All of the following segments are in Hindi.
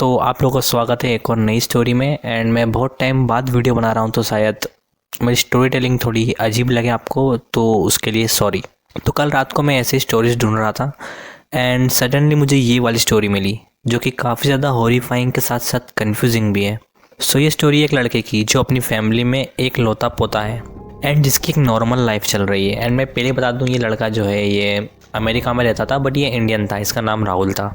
तो आप लोगों का स्वागत है एक और नई स्टोरी में। एंड मैं बहुत टाइम बाद वीडियो बना रहा हूँ, तो शायद मेरी स्टोरी टेलिंग थोड़ी अजीब लगे आपको, तो उसके लिए सॉरी। तो कल रात को मैं ऐसे स्टोरीज ढूंढ रहा था एंड सडनली मुझे ये वाली स्टोरी मिली जो कि काफ़ी ज़्यादा हॉरिफाइंग के साथ साथ कन्फ्यूजिंग भी है। सो ये स्टोरी एक लड़के की जो अपनी फैमिली में एक लौता पोता है एंड जिसकी एक नॉर्मल लाइफ चल रही है। एंड मैं पहले बता दूँ, ये लड़का जो है ये अमेरिका में रहता था, बट ये इंडियन था। इसका नाम राहुल था,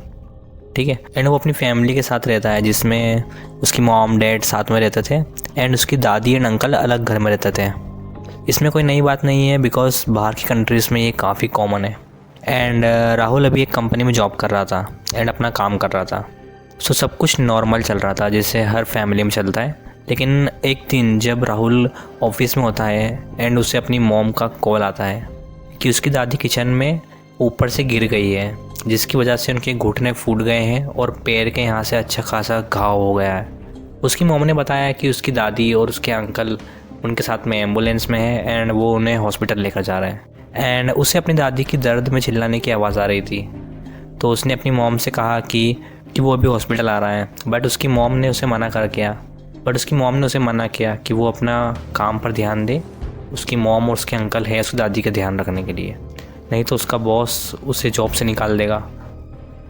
ठीक है। एंड वो अपनी फैमिली के साथ रहता है जिसमें उसकी मॉम डैड साथ में रहते थे एंड उसकी दादी एंड अंकल अलग घर में रहते थे। इसमें कोई नई बात नहीं है बिकॉज बाहर की कंट्रीज़ में ये काफ़ी कॉमन है। एंड राहुल अभी एक कंपनी में जॉब कर रहा था एंड अपना काम कर रहा था। सो सब कुछ नॉर्मल चल रहा था जैसे हर फैमिली में चलता है। लेकिन एक दिन जब राहुल ऑफिस में होता है एंड उसे अपनी मॉम का कॉल आता है कि उसकी दादी किचन में ऊपर से गिर गई है, जिसकी वजह से उनके घुटने फूट गए हैं और पैर के यहाँ से अच्छा खासा घाव हो गया है। उसकी मॉम ने बताया कि उसकी दादी और उसके अंकल उनके साथ में एम्बुलेंस में है एंड वो उन्हें हॉस्पिटल लेकर जा रहे हैं। एंड उसे अपनी दादी की दर्द में चिल्लाने की आवाज़ आ रही थी, तो उसने अपनी मॉम से कहा कि वो अभी हॉस्पिटल आ रहा है। बट उसकी मॉम ने उसे मना किया कि वो अपना काम पर ध्यान दे। उसकी मॉम और उसके अंकल है उसकी दादी का ध्यान रखने के लिए, नहीं तो उसका बॉस उसे जॉब से निकाल देगा।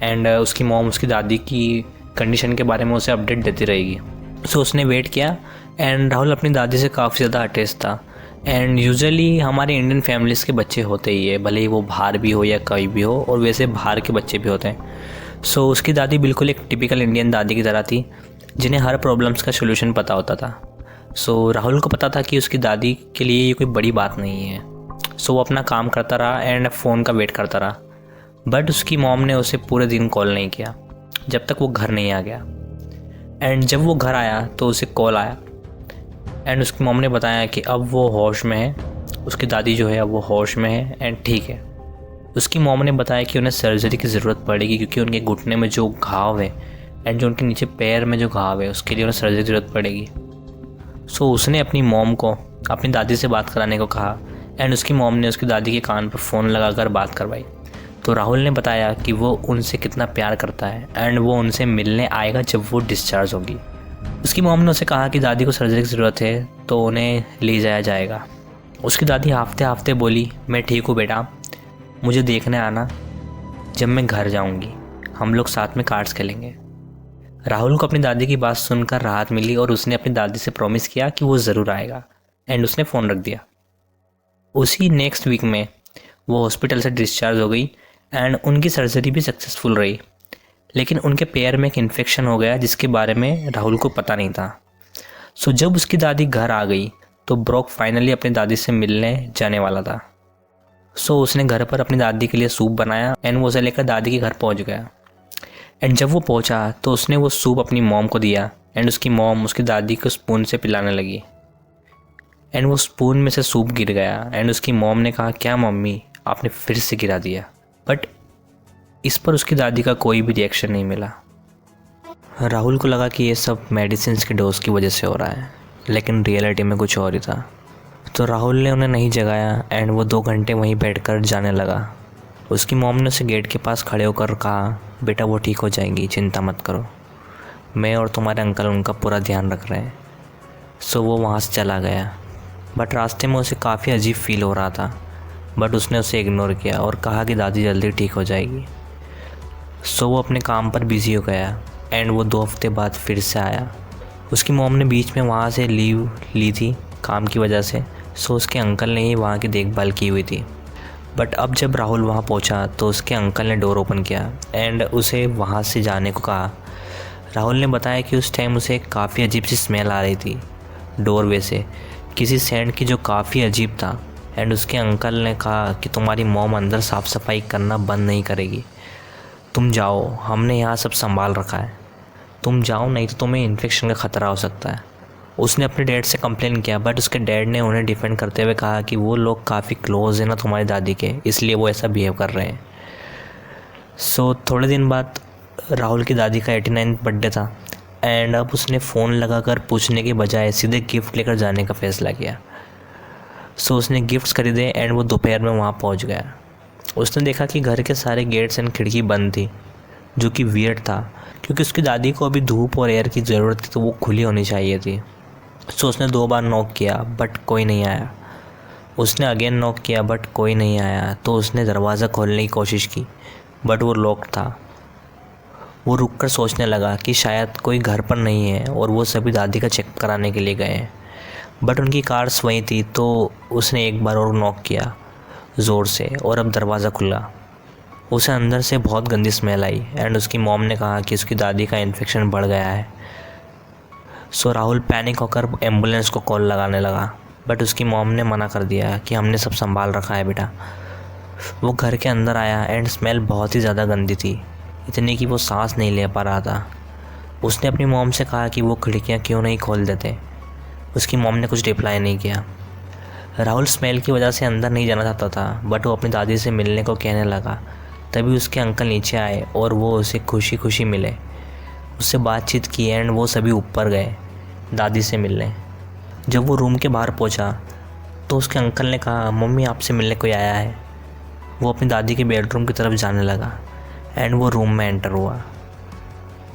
एंड उसकी मॉम उसकी दादी की कंडीशन के बारे में उसे अपडेट देती रहेगी। सो उसने वेट किया एंड राहुल अपनी दादी से काफ़ी ज़्यादा अटैच था। एंड यूजुअली हमारे इंडियन फैमिलीज़ के बच्चे होते ही है, भले ही वो बाहर भी हो या कहीं भी हो, और वैसे बाहर के बच्चे भी होते हैं। सो उसकी दादी बिल्कुल एक टिपिकल इंडियन दादी की तरह थी जिन्हें हर प्रॉब्लम्स का सोल्यूशन पता होता था। सो राहुल को पता था कि उसकी दादी के लिए ये कोई बड़ी बात नहीं है। सो वो अपना काम करता रहा एंड फ़ोन का वेट करता रहा। बट उसकी मॉम ने उसे पूरे दिन कॉल नहीं किया जब तक वो घर नहीं आ गया। एंड जब वो घर आया तो उसे कॉल आया एंड उसकी मॉम ने बताया कि अब वो होश में है, उसकी दादी जो है अब वो होश में है एंड ठीक है। उसकी मॉम ने बताया कि उन्हें सर्जरी की ज़रूरत पड़ेगी क्योंकि उनके घुटने में जो घाव है एंड जो उनके नीचे पैर में जो घाव है उसके लिए उन्हें सर्जरी की ज़रूरत पड़ेगी। सो उसने अपनी मॉम को अपनी दादी से बात कराने को कहा एंड उसकी मॉम ने उसकी दादी के कान पर फ़ोन लगाकर बात करवाई। तो राहुल ने बताया कि वो उनसे कितना प्यार करता है एंड वो उनसे मिलने आएगा जब वो डिस्चार्ज होगी। उसकी मॉम ने उसे कहा कि दादी को सर्जरी की ज़रूरत है तो उन्हें ले जाया जाएगा। उसकी दादी हाफते हाफते बोली, मैं ठीक हूँ बेटा, मुझे देखने आना, जब मैं घर जाऊँगी हम लोग साथ में कार्ड्स खेलेंगे। राहुल को अपनी दादी की बात सुनकर राहत मिली और उसने अपनी दादी से प्रॉमिस किया कि वो ज़रूर आएगा एंड उसने फ़ोन रख दिया। उसी नेक्स्ट वीक में वो हॉस्पिटल से डिस्चार्ज हो गई एंड उनकी सर्जरी भी सक्सेसफुल रही। लेकिन उनके पैर में एक इन्फेक्शन हो गया जिसके बारे में राहुल को पता नहीं था। सो जब उसकी दादी घर आ गई तो ब्रॉक फाइनली अपनी दादी से मिलने जाने वाला था। सो उसने घर पर अपनी दादी के लिए सूप बनाया एंड वो उसे लेकर दादी के घर पहुंच गया। एंड जब वो पहुंचा तो उसने वो सूप अपनी मॉम को दिया एंड उसकी मॉम उसकी दादी को स्पून से पिलाने लगी एंड वो स्पून में से सूप गिर गया एंड उसकी मॉम ने कहा, क्या मम्मी आपने फिर से गिरा दिया। बट इस पर उसकी दादी का कोई भी रिएक्शन नहीं मिला। राहुल को लगा कि ये सब मेडिसिन के डोज की वजह से हो रहा है, लेकिन रियलिटी में कुछ और ही था। तो राहुल ने उन्हें नहीं जगाया एंड वो 2 घंटे वहीं बैठकर जाने लगा। उसकी मॉम ने उसे गेट के पास खड़े होकर कहा, बेटा वो ठीक हो जाएंगी, चिंता मत करो, मैं और तुम्हारे अंकल उनका पूरा ध्यान रख रहे हैं। सो वो वहाँ से चला गया। बट रास्ते में उसे काफ़ी अजीब फील हो रहा था, बट उसने उसे इग्नोर किया और कहा कि दादी जल्दी ठीक हो जाएगी। सो वो अपने काम पर बिज़ी हो गया एंड वो 2 हफ्ते बाद फिर से आया। उसकी मॉम ने बीच में वहाँ से लीव ली थी काम की वजह से, सो उसके अंकल ने ही वहाँ की देखभाल की हुई थी। बट अब जब राहुल वहाँ पहुँचा तो उसके अंकल ने डोर ओपन किया एंड उसे वहाँ से जाने को कहा। राहुल ने बताया कि उस टाइम उसे काफ़ी अजीब सी स्मेल आ रही थी डोरवे से, किसी सेंट की जो काफ़ी अजीब था। एंड उसके अंकल ने कहा कि तुम्हारी मॉम अंदर साफ़ सफाई करना बंद नहीं करेगी, तुम जाओ, हमने यहाँ सब संभाल रखा है, तुम जाओ नहीं तो तुम्हें इन्फेक्शन का ख़तरा हो सकता है। उसने अपने डैड से कंप्लेन किया बट उसके डैड ने उन्हें डिफेंड करते हुए कहा कि वो लोग काफ़ी क्लोज हैं ना तुम्हारी दादी के, इसलिए वो ऐसा बिहेव कर रहे हैं। सो थोड़े दिन बाद राहुल की दादी का 89th बर्थडे था एंड अब उसने फ़ोन लगाकर पूछने के बजाय सीधे गिफ्ट लेकर जाने का फ़ैसला किया। सो उसने गिफ्ट्स खरीदे एंड वो दोपहर में वहाँ पहुँच गया। उसने देखा कि घर के सारे गेट्स एंड खिड़की बंद थी, जो कि वियर्ड था, क्योंकि उसकी दादी को अभी धूप और एयर की ज़रूरत थी, तो वो खुली होनी चाहिए थी। सो उसने 2 बार नॉक किया बट कोई नहीं आया। उसने अगेन नॉक किया बट कोई नहीं आया, तो उसने दरवाज़ा खोलने की कोशिश की बट वो लॉक था। वो रुककर सोचने लगा कि शायद कोई घर पर नहीं है और वो सभी दादी का चेक कराने के लिए गए हैं, बट उनकी कार्स वहीं थी। तो उसने एक बार और नॉक किया ज़ोर से और अब दरवाज़ा खुला। उसे अंदर से बहुत गंदी स्मेल आई एंड उसकी मॉम ने कहा कि उसकी दादी का इन्फेक्शन बढ़ गया है। सो राहुल पैनिक होकर एम्बुलेंस को कॉल लगाने लगा, बट उसकी मॉम ने मना कर दिया कि हमने सब संभाल रखा है बेटा। वो घर के अंदर आया एंड स्मेल बहुत ही ज़्यादा गंदी थी, इतनी कि वो सांस नहीं ले पा रहा था। उसने अपनी मॉम से कहा कि वो खिड़कियाँ क्यों नहीं खोल देते। उसकी मॉम ने कुछ रिप्लाई नहीं किया। राहुल स्मेल की वजह से अंदर नहीं जाना चाहता था, बट वो अपनी दादी से मिलने को कहने लगा। तभी उसके अंकल नीचे आए और वो उसे खुशी खुशी मिले, उससे बातचीत की एंड वो सभी ऊपर गए दादी से मिलने। जब वो रूम के बाहर पहुंचा तो उसके अंकल ने कहा, मम्मी आपसे मिलने कोई आया है। वो अपनी दादी के बेडरूम की तरफ जाने लगा एंड वो रूम में एंटर हुआ।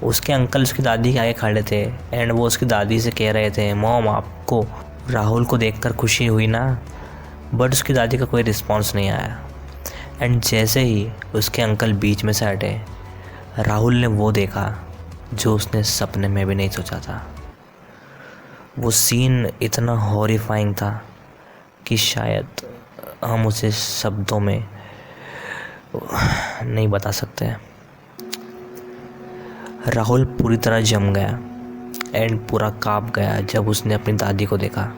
उसके अंकल उसकी दादी के आगे खड़े थे एंड वो उसकी दादी से कह रहे थे, मॉम आपको राहुल को देखकर खुशी हुई ना। बट उसकी दादी का कोई रिस्पॉन्स नहीं आया एंड जैसे ही उसके अंकल बीच में से हटे, राहुल ने वो देखा जो उसने सपने में भी नहीं सोचा था। वो सीन इतना हॉरिफाइंग था कि शायद हम उसे शब्दों में नहीं बता सकते। राहुल पूरी तरह जम गया एंड पूरा काँप गया जब उसने अपनी दादी को देखा।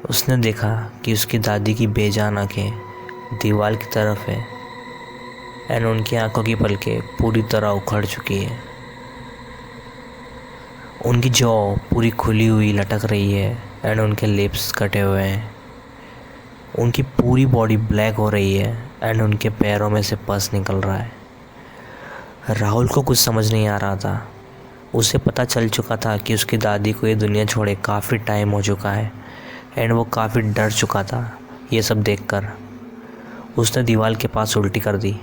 उसने देखा कि उसकी दादी की बेजान आँखें दीवार की तरफ है एंड उनकी आंखों की पलकें पूरी तरह उखड़ चुकी है। उनकी जॉ पूरी खुली हुई लटक रही है एंड उनके लिप्स कटे हुए हैं। उनकी पूरी बॉडी ब्लैक हो रही है एंड उनके पैरों में से पस निकल रहा है। राहुल को कुछ समझ नहीं आ रहा था। उसे पता चल चुका था कि उसकी दादी को ये दुनिया छोड़े काफ़ी टाइम हो चुका है एंड वो काफ़ी डर चुका था ये सब देखकर। उसने दीवार के पास उल्टी कर दी।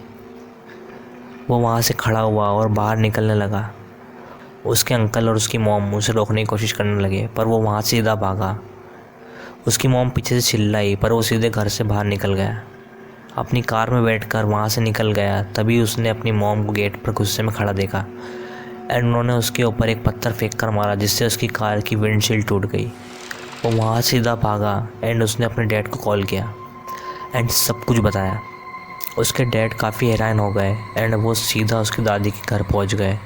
वो वहाँ से खड़ा हुआ और बाहर निकलने लगा। उसके अंकल और उसकी मॉम उसे रोकने की कोशिश करने लगे, पर वो वहाँ से सीधा भागा। उसकी मॉम पीछे से चिल्लाई, पर वो सीधे घर से बाहर निकल गया। अपनी कार में बैठकर वहाँ से निकल गया। तभी उसने अपनी मॉम को गेट पर गुस्से में खड़ा देखा एंड उन्होंने उसके ऊपर एक पत्थर फेंक कर मारा, जिससे उसकी कार की विंडशील्ड टूट गई। वो वहाँ से सीधा भागा एंड उसने अपने डैड को कॉल किया एंड सब कुछ बताया। उसके डैड काफ़ी हैरान हो गए एंड वो सीधा उसकी दादी के घर पहुँच गए।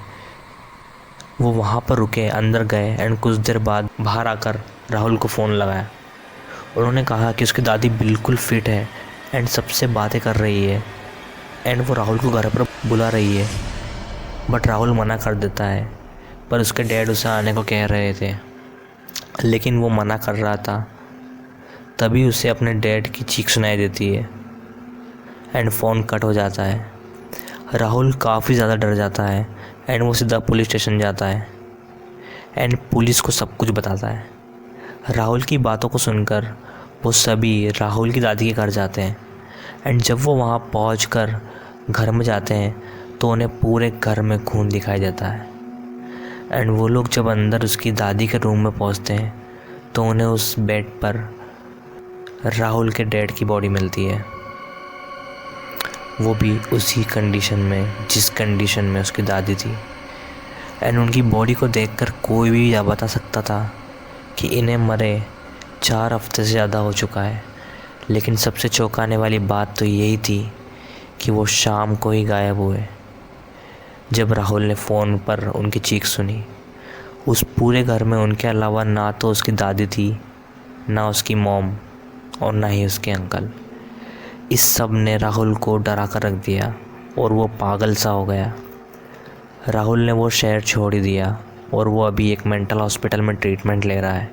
वो वहाँ पर रुके, अंदर गए एंड कुछ देर बाद बाहर आकर राहुल को फ़ोन लगाया। उन्होंने कहा कि उसकी दादी बिल्कुल फिट है एंड सबसे बातें कर रही है एंड वो राहुल को घर पर बुला रही है, बट राहुल मना कर देता है। पर उसके डैड उसे आने को कह रहे थे, लेकिन वो मना कर रहा था। तभी उसे अपने डैड की चीख सुनाई देती है एंड फ़ोन कट हो जाता है। राहुल काफ़ी ज़्यादा डर जाता है एंड वो सीधा पुलिस स्टेशन जाता है एंड पुलिस को सब कुछ बताता है। राहुल की बातों को सुनकर वो सभी राहुल की दादी के घर जाते हैं एंड जब वो वहाँ पहुँचकर घर में जाते हैं तो उन्हें पूरे घर में खून दिखाई देता है एंड वो लोग जब अंदर उसकी दादी के रूम में पहुँचते हैं तो उन्हें उस बेड पर राहुल के डैड की बॉडी मिलती है, वो भी उसी कंडीशन में जिस कंडीशन में उसकी दादी थी। एंड उनकी बॉडी को देखकर कोई भी यह बता सकता था कि इन्हें मरे 4 हफ्ते से ज़्यादा हो चुका है। लेकिन सबसे चौंकाने वाली बात तो यही थी कि वो शाम को ही गायब हुए। जब राहुल ने फ़ोन पर उनकी चीख सुनी, उस पूरे घर में उनके अलावा ना तो उसकी दादी थी, ना उसकी मॉम और ना ही उसके अंकल। इस सब ने राहुल को डरा कर रख दिया और वो पागल सा हो गया। राहुल ने वो शहर छोड़ ही दिया और वो अभी एक मेंटल हॉस्पिटल में ट्रीटमेंट ले रहा है।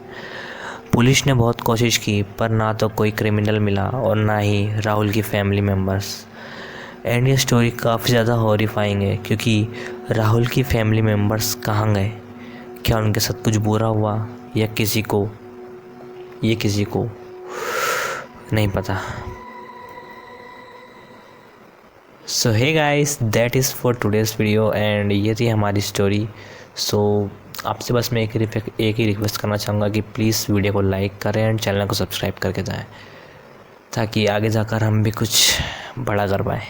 पुलिस ने बहुत कोशिश की पर ना तो कोई क्रिमिनल मिला और ना ही राहुल की फैमिली मेम्बर्स। एंड ये स्टोरी काफ़ी ज़्यादा हॉरिफाइंग है क्योंकि राहुल की फैमिली मेम्बर्स कहाँ गए, क्या उनके साथ कुछ बुरा हुआ या किसी को नहीं पता। So hey guys, that is for today's video and ये थी हमारी स्टोरी। सो आपसे बस मैं एक ही रिक्वेस्ट करना चाहूँगा कि प्लीज़ वीडियो को लाइक करें एंड चैनल को सब्सक्राइब करके जाएं, ताकि आगे जाकर हम भी कुछ बड़ा कर पाएँ।